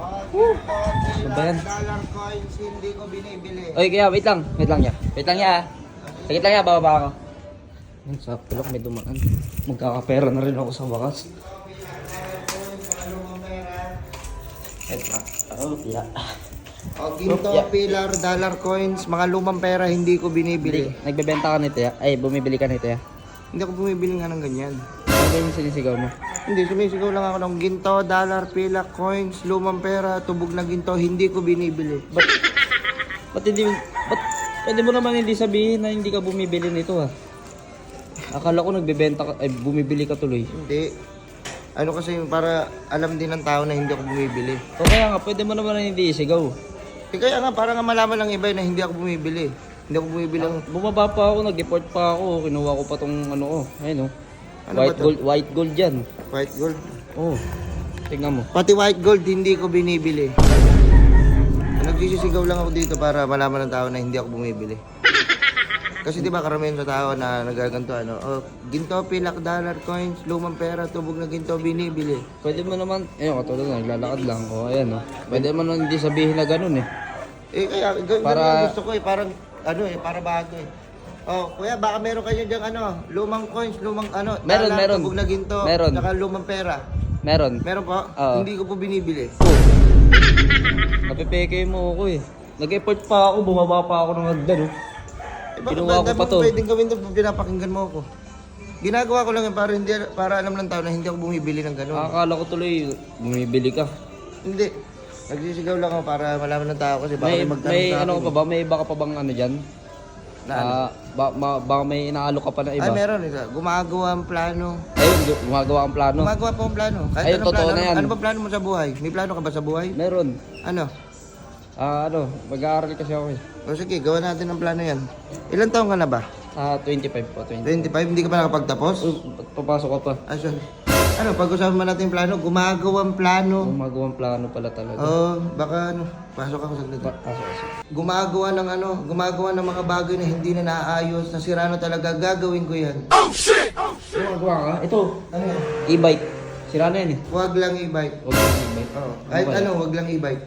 Ano ba yan? Dollar coins, hindi ko binibili. Oy, kaya wait lang ya. Wait lang ya. Sagit lang ya, bababa ako. Yan, sakto lang may dumaan. Magkakapera na rin ako sa wakas. Eto. Oh, yeah. O, ginto, pillar, dollar coins, mga lumang pera, hindi ko binibili. Nagbebenta ka nito ya? Ay, bumibili ka nito ya? Hindi ako bumibili nga ng ganyan. Ano ba yung sinisigaw mo? Hindi, sumisigaw lang ako ng ginto, dollar, pillar, coins, lumang pera, tubog na ginto, hindi ko binibili. Ba't pwede mo naman hindi sabihin na hindi ka bumibili nito ha? Akala ko nagbebenta ka, ay bumibili ka tuloy. Hindi. Ano kasi para alam din ng tao na hindi ako bumibili. O kaya nga, pwede mo naman hindi isigaw. Kaya nga, para nga malaman ng iba na hindi ako bumibili. Hindi ako bumibili ng... Bumaba pa ako, nag-deport pa ako, kinuha ko pa tong ano ko. Ayun o. Ano ba to? White gold yan. White gold. Oh, tingnan mo. Pati white gold, hindi ko binibili. Nagsisisigaw lang ako dito para malaman ng tao na hindi ako bumibili. Kasi di ba karamihan sa tao na nagaganto ano, oh, ginto, pilak, dollar, coins, lumang pera, tubog na ginto, binibili. Pwede mo naman, ayun katulad na, naglalakad lang. O, ayan o. Pwede mo naman hindi sabihin na ganun eh. Eh kaya, para... gusto ko eh, parang, ano eh, para bago eh. Oh, kuya, baka meron kayo diyang ano, lumang coins, lumang ano, Meron, dollar, meron. tubog na ginto, Meron. saka lumang pera. Meron. Meron po? Oo. Hindi ko po binibili. Oh. Napipeke mo ako eh. Nag-effort pa ako, bumaba pa ako ng hagdan oh. Kinuha ko pa to. Pwedeng gawin to, pinapakinggan mo ako. Ginagawa ko lang yun para, hindi, para alam ng tao na hindi ako bumibili ng gano'n. Akala ko tuloy, bumibili ka. Hindi. Nagsisigaw lang ako para malaman ng tao kasi baka may magtanong May sa akin. ano ka pa ba? May iba ka pa bang ano dyan? Na ano? Baka may inaalo ka pa na iba. Ay, meron. Gumagawa ang plano. Ay, gumagawa ang plano. Gumagawa po ang plano. Kahit Ay, anong totoo plano. na yan. Ano ba plano mo sa buhay? May plano ka ba sa buhay? Meron. Ano? Mag-aaral kasi ako eh. O sige, gawa natin ang plano yan. Ilan taong ka na ba? 25 po, 20. 25? Hindi ka pa nakapagtapos? Papasok ka pa. Sorry. Ano, pag-usapan ba natin yung plano? Gumagawa ang plano. Gumagawa ang plano pala talaga. Oo, baka ano, pasok ako saglit. Pasok. Gumagawa ng ano, gumagawa ng mga bagay na hindi na naaayos, na sira na talaga, gagawin ko yan. Gumagawa ka? Ito, Ano yan? e-bike. Sira na yan eh. Huwag lang e-bike. Huwag kang e-bike. Oo. Kahit ano, huwag lang e-bike.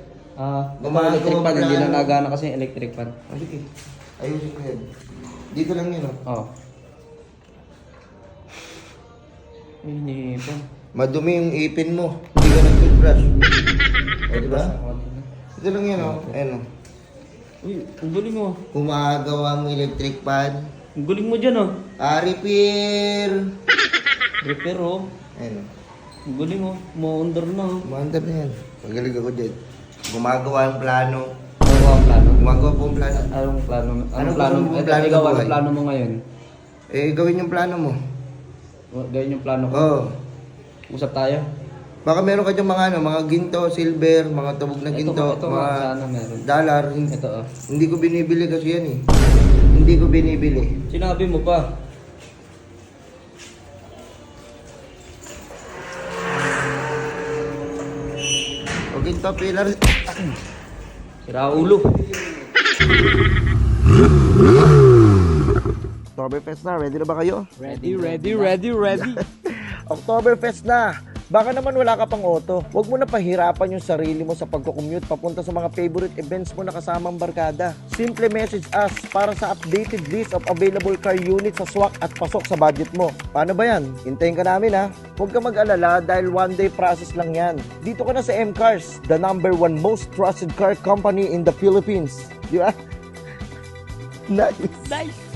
Gumagawa electric fan. plano. Hindi na nagana kasi yung electric fan. Ah, sige. Ayusin ko yan. Dito lang yun, oh. Oo. Inipon. Madumi yung ipin mo. Hindi ka nag-toothbrush. O, diba? Ito lang yun, oh. Ayan, oh. Uy, ang galing mo. Gumagawa ang electric fan. Ang galing mo dyan oh. Repair. Repair oh. Ayan, oh. Ang galing oh. Maundar na oh. Umandar na yan. Magaling ako dyan. Gumagawa ang plano. Gumagawa ang plano. Gumagawa po ang plano. Anong plano? Anong plano? gusto mong plano Ikaw, sa buhay? anong plano mo ngayon? Eh, gawin yung plano mo. Gawin yung plano ko. Oo. Usap tayo. Baka meron ka dyan mga ano, mga ginto, silver, mga tubog na ginto, Ito mga sana meron. dollar. Ito oh. Hindi ko binibili kasi yan eh. Hindi ko binibili. Sinabi mo pa. O ginto, pillar. Sira ulo. Oktoberfest na. Ready na ba kayo? Ready. Oktoberfest na! Baka naman wala ka pang auto. Huwag mo na pahirapan yung sarili mo sa pagko-commute papunta sa mga favorite events mo na kasamang barkada. Simple message us para sa updated list of available car units sa swak at pasok sa budget mo. Paano ba yan? Hintayin ka namin ha. Huwag ka mag-alala dahil one day process lang yan. Dito ka na sa M-Cars, the #1 most trusted car company in the Philippines. Di ba? Nice!